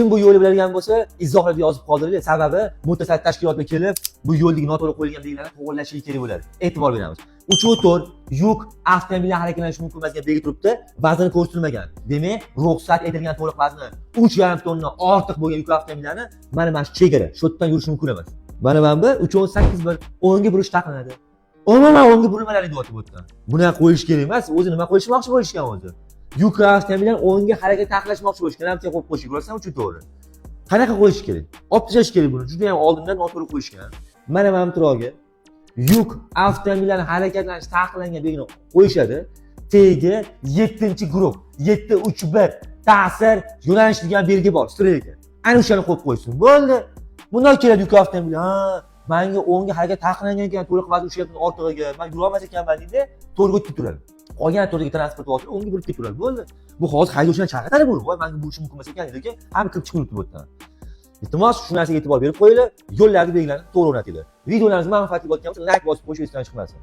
kim bu yo'lni biladigan bo'lsa, izohlarda yozib qoldiringlar. Sababi mutasaddi tashkilotga kelib, bu yo'ldagi noto'g'ri qo'yilgan belgilarni to'g'irlashi kerak bo'ladi. E'tibor beramiz. 3.4 yuk avtomobillar harakatlanishi mumkin emas degan belgi turibdi. Vazni ko'rsatilmagan. Demak, ruxsat etilgan to'liq vazni 3,5 tonnadan ortiq bo'lgan yuk avtomobillarni mana shu chegara, shu yerdan yurish mumkin emas. Mana bu 3.8 o'ngga burish taqiqlanadi. Umuman o'ngga burilmalar deyapti bu yerdan. Buni qo'yish kerak emas. O'zi nima qo'yishmoqchi bo'lishgan o'zi? Yuk avtomobillar o'ngga harakat taqiqlashmoqchi bo'lishgan. Hamcha qo'yib qo'yish kerak. Bo'lsa 3.4. Qanaqa qo'yish kerak? Olib tashlash kerak buni. Juda ham oldindan noto'g'ri qo'yishgan. Mana bu turog'i yuk avtomobillarning harakatlanishi taqiqlangan belgini qo'yishadi. Tegi 7-guruh 731 ta'sir yo'nalish degan belgi bor, strelka. Ana o'shani qo'yib qo'ysin. Bo'ldi. Bundan keladi yuk avtomobil. Menga o'ngga harakat taqiqlangan ekan, to'liq vazn ushlayapman ortig'iga. Men yura olmas ekanman deydi, to'rga o'tib turadi. Qolgan to'rdagi transport vosita o'ngga burib turadi. Bo'ldi. Bu hozir haydovchilar chaqiradi bu. Voy, menga bu ish mumkin emas ekan lekin ham kirib chiqib turibdi bu yerdan. Iltimos shu narsaga e'tibor berib qo'yinglar, yo'llarni belgilarni to'g'ri o'rnatinglar. Videolarimiz manfaatli bo'lgan bo'lsa, like bosib qo'yishingiz chiqmasin.